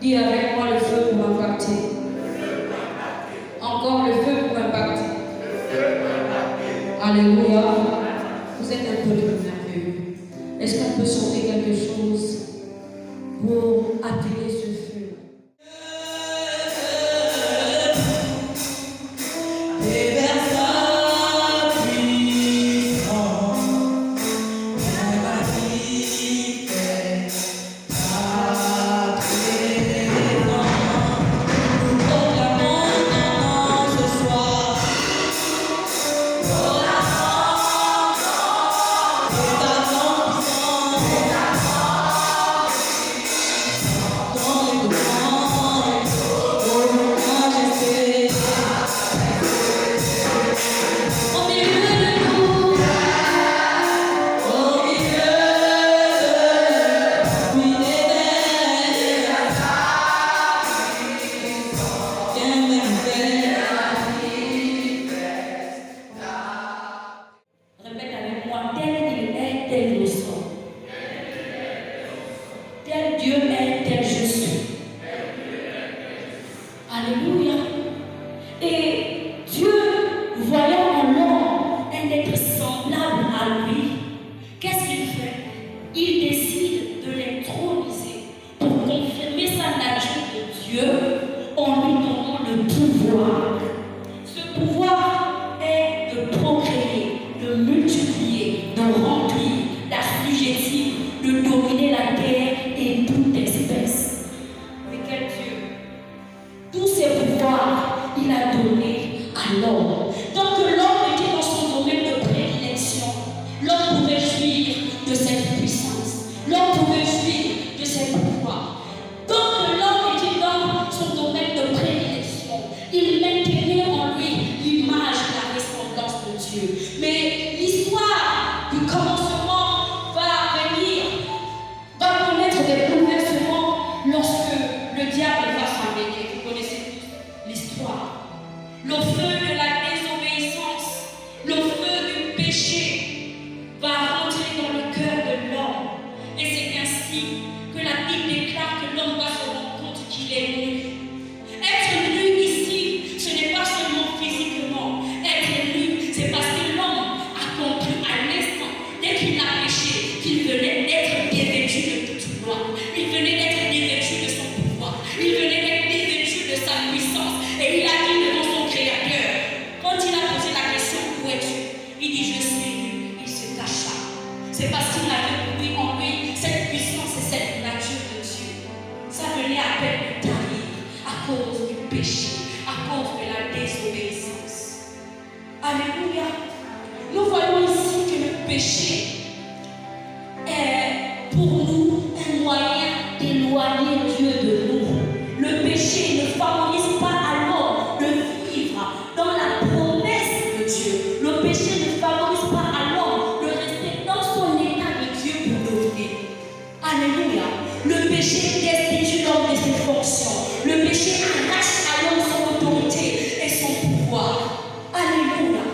Dis avec moi le feu pour m'impacter. Encore le feu pour m'impacter. Alléluia. Vous êtes un peu merveilleux. Est-ce qu'on peut sauver quelque chose pour attirer ce feu? Alléluia. Et Dieu, voyant en l'homme un être semblable à lui, qu'est-ce qu'il fait? Il décide de l'introniser pour confirmer sa nature de Dieu en lui donnant le pouvoir. Ce pouvoir est de procréer, de multiplier, de remplir, d'assujettir, de dominer la terre et toute espèce. Mais quel Dieu! Tous ces pouvoirs, il a donné à l'homme. Donc l'homme était dans son domaine de prédilection. L'homme pouvait jouir de cette puissance. L'homme pouvait jouir de ses pouvoirs. Donc l'homme était dans son domaine de prédilection. Il maintenait en lui l'image et la ressemblance de Dieu. Mais l'histoire du commencement va connaître des bouleversements lorsque le diable va s'embêter. Vous connaissez tous l'histoire. Le feu de la désobéissance, le feu du péché va rentrer dans le cœur de l'homme. Et c'est ainsi que la Bible déclare que l'homme va se rendre compte qu'il est nu. Être nu ici, ce n'est pas seulement physiquement. Être nu, c'est parce que l'homme a compris à l'instant, dès qu'il a péché, qu'il venait d'être dévêtu de toute gloire. Il venait d'être dévêtu de son pouvoir. Il venait d'être dévêtu de sa puissance. Et il a dit devant son Créateur, quand il a posé la question, où es-tu? Il dit, je suis nu. Il se cacha. C'est parce qu'il avait pris en lui cette puissance et cette nature de Dieu. Ça venait à peine de tarir à cause du péché, à cause de la désobéissance. Alléluia. Nous voyons ici que le péché est pour nous un moyen d'éloigner Dieu de nous. Le péché ne favorise pas à l'homme de vivre dans la promesse de Dieu. Le péché ne favorise pas à l'homme de rester dans son état de Dieu pour devenir. Alléluia. Le péché destitue l'homme de ses fonctions. Le péché arrache à l'homme son autorité et son pouvoir. Alléluia.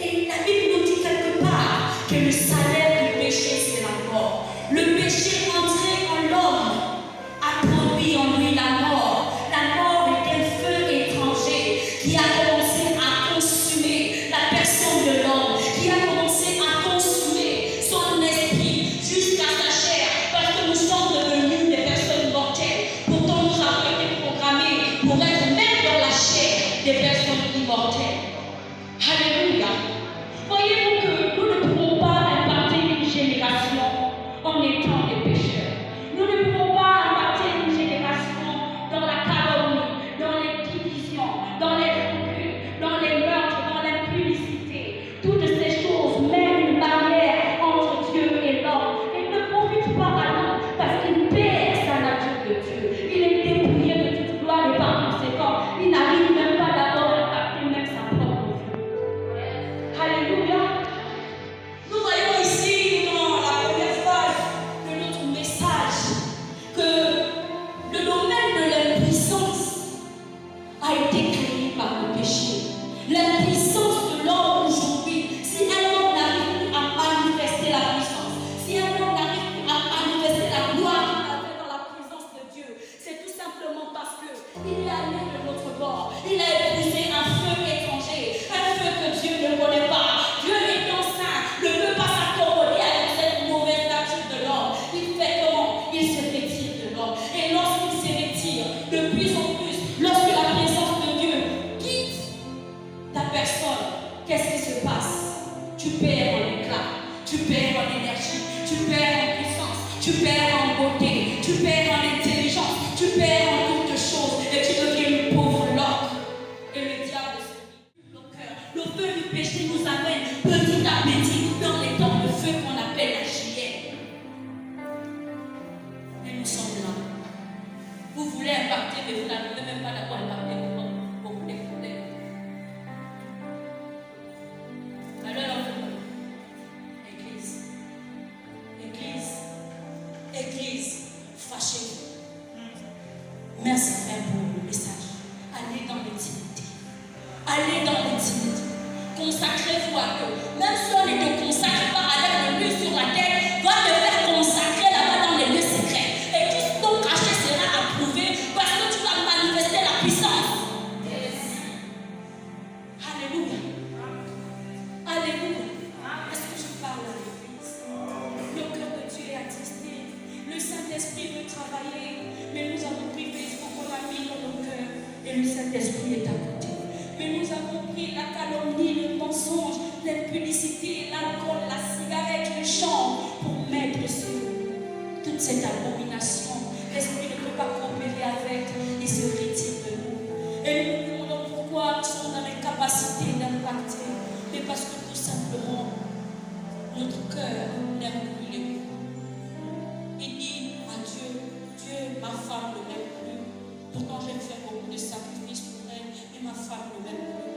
Et la Bible nous dit quelque part que le salaire du péché, c'est la mort. Le péché entré en l'homme a produit en lui la mort. La mort est un feu étranger qui a commencé à consumer la personne de l'homme, qui a commencé à consumer son esprit jusqu'à sa chair, parce que nous sommes devenus des personnes mortelles. Pourtant, nous avons été programmés pour Vous voulez impacter, mais vous n'arrivez même pas d'avoir impacté beaucoup de problèmes. Alors, Église, fâchez-vous. Merci frère pour le message. Allez dans l'intimité. Allez dans l'intimité. Consacrez-vous à Dieu. Même si on ne te consacre pas avec le lieu sur la tête, va te faire consacrer là-bas dans les lieux secrets. Et tout ton cachet sera approuvé parce que tu vas manifester la puissance. Alléluia. Alléluia. Est-ce que je parle à l'église? Le cœur de Dieu est attristé. Le Saint-Esprit veut travailler. Mais nous avons pris Facebook, on l'a mis dans nos cœurs. Et le Saint-Esprit est à côté. Mais nous avons pris la calomnie, le mensonge, l'impunicité, l'alcool, la cigarette, le chant pour mettre sur toute cette abomination. L'esprit ne peut pas coopérer avec, il se retire de nous. Et nous nous demandons pourquoi nous sommes dans l'incapacité d'impacter. Mais parce que tout simplement, notre cœur n'aime plus les mots. Il dit à Dieu, Dieu, ma femme ne m'aime plus. Pourtant, j'ai fait beaucoup de sacrifices pour elle, mais ma femme ne m'aime plus.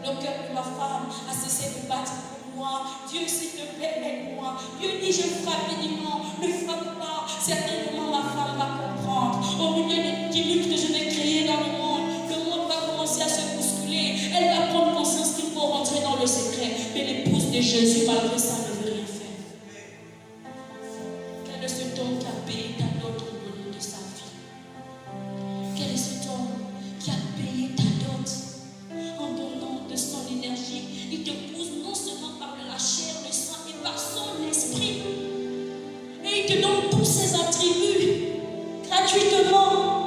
Le cœur de ma femme a cessé de battre pour moi. Dieu, s'il te plaît, aide-moi. Dieu dit, je frappe béniment, ne frappe pas. Certainement, ma femme va comprendre. Au milieu des luttes que je vais créer dans le monde va commencer à se bousculer. Elle va prendre conscience qu'il faut rentrer dans le secret. Mais l'épouse de Jésus, malgré ça, ne veut rien faire. Quel est cet homme qui a payé ta dot au nom de sa vie? Quel est cet homme qui a payé ta dot en donnant de son énergie? Il te pousse non seulement par la chair, le sang, mais par son esprit. Et il te donne tous ses attributs gratuitement.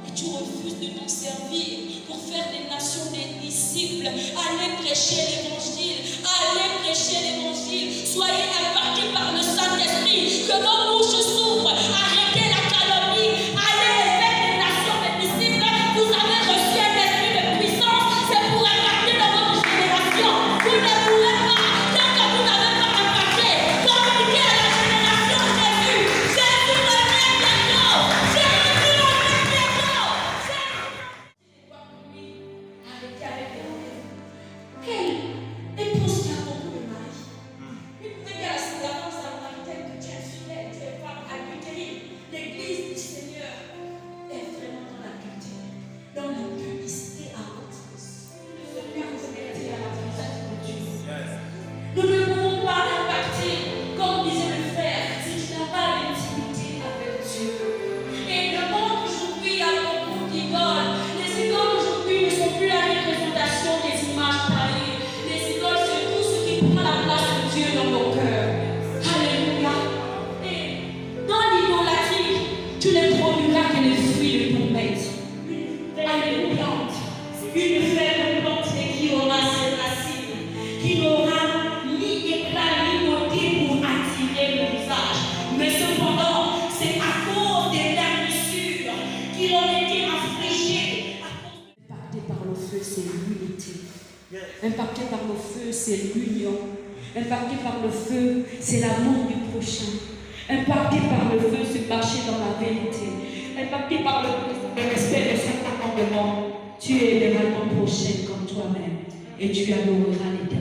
Et tu refuses de t'en servir pour faire des nations des disciples. Allez prêcher l'évangile. Allez prêcher l'évangile. Soyez impactés par le Saint-Esprit. Que vos bouches s'ouvrent. Arrêtez la calomnie. Allez faire des nations des disciples. Vous avez reçu un esprit de puissance. C'est pour impacter dans votre génération. Vous ne pourrez pas, tant que vous n'avez pas impacté, communiquer à la génération Jésus. Jésus revient bientôt. Jésus revient bientôt. Arrêtez avec les rendez-vous. Quelle épouse qui a beaucoup de mari? Il pouvait dire à ses enfants, ça va dire que tu es fidèle, tu es femme adultérine. L'église du Seigneur est vraiment dans la culture, dans la publicité à outrance. Nous sommes bien connectés à la présence de Dieu. Nous ne pouvons pas impacter, comme disait le frère, si tu n'as pas l'intimité avec Dieu. Et le monde aujourd'hui a beaucoup d'idoles. Les idoles aujourd'hui ne sont plus la représentation des images taillées. Les idoles, c'est tout ce qui prend la place de Dieu dans nos cœurs. Alléluia. Et dans l'idolâtrie, tu ne produiras que les fruits de ton maître. Alléluia. Une faible plante qui aura ses racines, qui n'aura ni éclat ni beauté pour attirer le visage. Mais cependant, c'est à cause des garnissures qu'il en était affligé. Impacté par le feu, c'est l'unité. Impacté par le feu, c'est l'union. Impacté par le feu, c'est l'amour du prochain. Impacté par le feu, c'est marcher dans la vérité. Impacté par le feu, c'est le respect de cet commandement. Tu es devant ton prochain comme toi-même et tu adoreras l'Éternel.